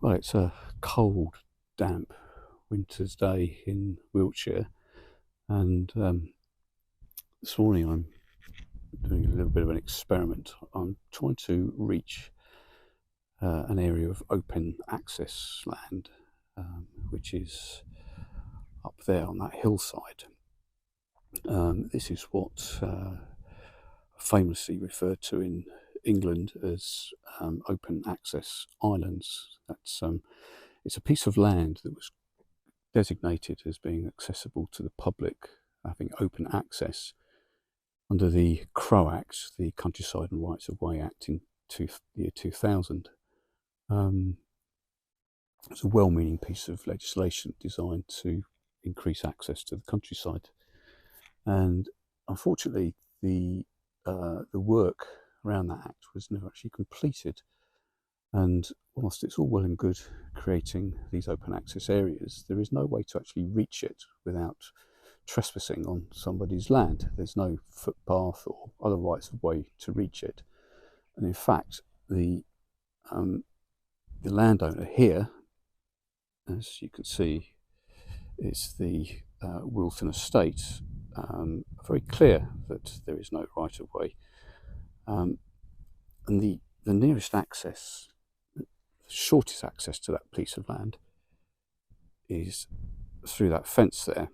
Well, it's a cold, damp winter's day in Wiltshire, and this morning I'm doing a little bit of an experiment. I'm trying to reach an area of open access land, which is up there on that hillside. This is what famously referred to in England as open access islands. It's a piece of land that was designated as being accessible to the public, having open access under the CRO Act, the Countryside and Rights of Way Act in the year 2000. It's a well-meaning piece of legislation designed to increase access to the countryside, and unfortunately the work around that act was never actually completed. And whilst it's all well and good creating these open access areas, there is no way to actually reach it without trespassing on somebody's land. There's no footpath or other rights of way to reach it. And in fact, the landowner here, as you can see, is the Wilton Estate, very clear that there is no right of way. And the nearest access, shortest access to that piece of land is through that fence there.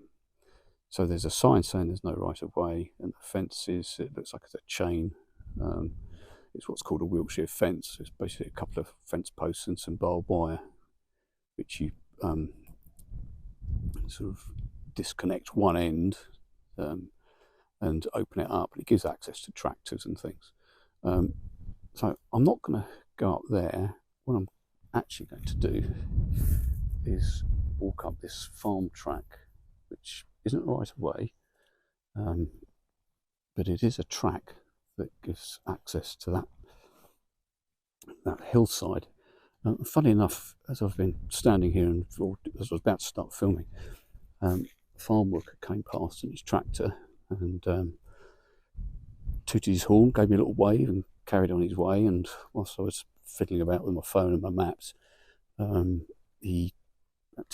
So there's a sign saying there's no right of way, and the fence it looks like it's a chain. It's what's called a Wiltshire fence. It's basically a couple of fence posts and some barbed wire, which you sort of disconnect one end and open it up, and it gives access to tractors and things. So I'm not going to go up there. What I'm actually going to do is walk up this farm track, which isn't right of way, but it is a track that gives access to that hillside. Funny enough, as I've been standing here and as I was about to start filming, a farm worker came past in his tractor and tooted his horn, gave me a little wave and carried on his way. And whilst I was fiddling about with my phone and my maps, about 10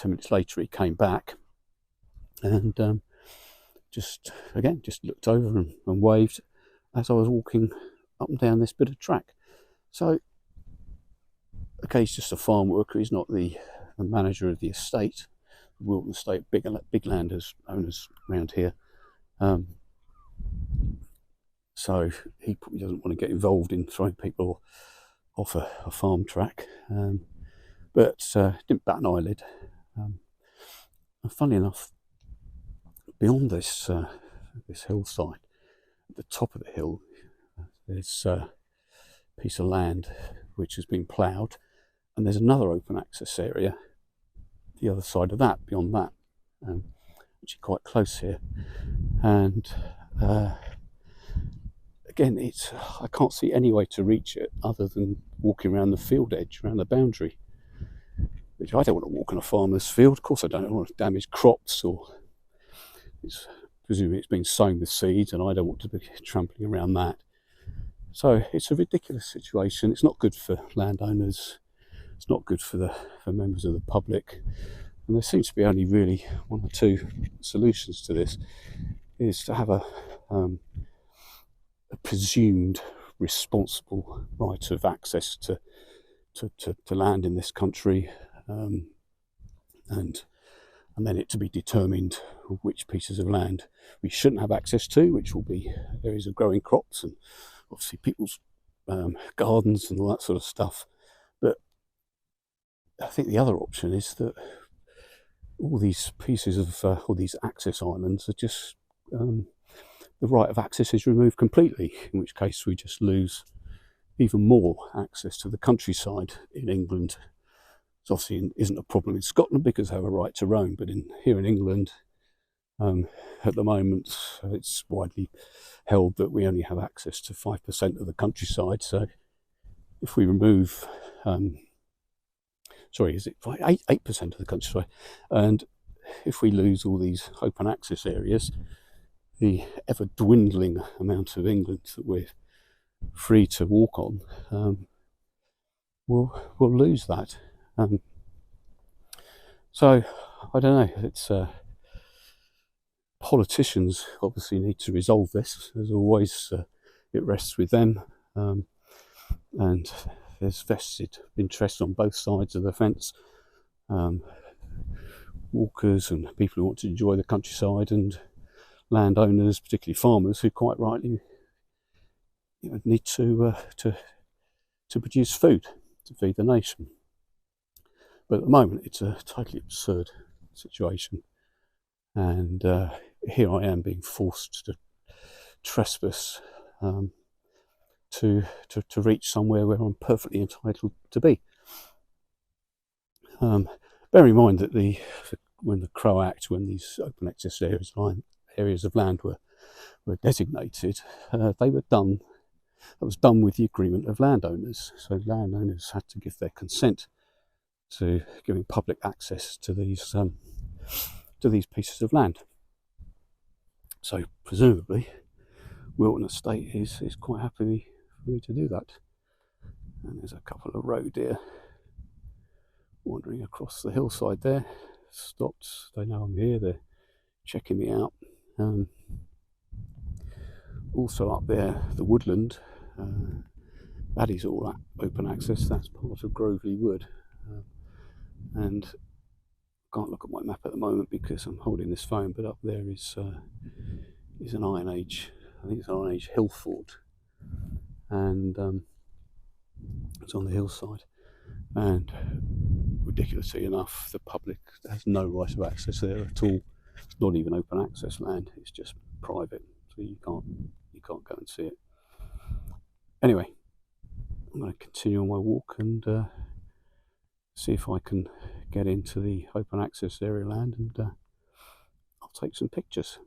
minutes later he came back and just looked over and waved as I was walking up and down this bit of track. So, okay, he's just a farm worker. He's not the manager of the estate, the Wilton Estate, big owners around here. So he probably doesn't want to get involved in throwing people off a farm track, but didn't bat an eyelid. And funnily enough, beyond this hillside, at the top of the hill, there's a piece of land which has been ploughed, and there's another open access area the other side of that, beyond that, which is quite close here. And again, I can't see any way to reach it other than walking around the field edge, around the boundary, which I don't want to walk on a farmer's field. Of course I don't want to damage crops, or presumably it's been sown with seeds, and I don't want to be trampling around that. So it's a ridiculous situation. It's not good for landowners. It's not good for members of the public. And there seems to be only really one or two solutions to this: is to have a presumed responsible right of access to land in this country, and then it to be determined which pieces of land we shouldn't have access to, which will be areas of growing crops and obviously people's gardens and all that sort of stuff. But I think the other option is that all these pieces of all these access islands are just the right of access is removed completely, in which case we just lose even more access to the countryside in England. It obviously isn't a problem in Scotland because they have a right to roam, but here in England, at the moment, it's widely held that we only have access to 5% of the countryside. So if we remove, is it 8% of the countryside? And if we lose all these open access areas, the ever dwindling amount of England that we're free to walk on, we'll lose that. So I don't know. It's politicians obviously need to resolve this. As always, it rests with them, and there's vested interest on both sides of the fence. Walkers and people who want to enjoy the countryside, and landowners, particularly farmers, who quite rightly need to produce food to feed the nation. But at the moment, it's a totally absurd situation, and here I am being forced to trespass to reach somewhere where I'm perfectly entitled to be. Bear in mind that when the Crow Act, when these open access areas of land were designated, they were done. That was done with the agreement of landowners. So landowners had to give their consent to giving public access to these pieces of land. So presumably, Wilton Estate is quite happy for me to do that. And there's a couple of roe deer wandering across the hillside there. Stopped. They know I'm here. They're checking me out. Also up there, the woodland. That is all open access. That's part of Groveley Wood. And I can't look at my map at the moment because I'm holding this phone, but up there is an Iron Age, I think it's an Iron Age hill fort, and it's on the hillside, and ridiculously enough, the public has no right of access there at all. It's not even open access land, it's just private, so you can't go and see it. Anyway, I'm going to continue on my walk and see if I can get into the open access area land, and I'll take some pictures.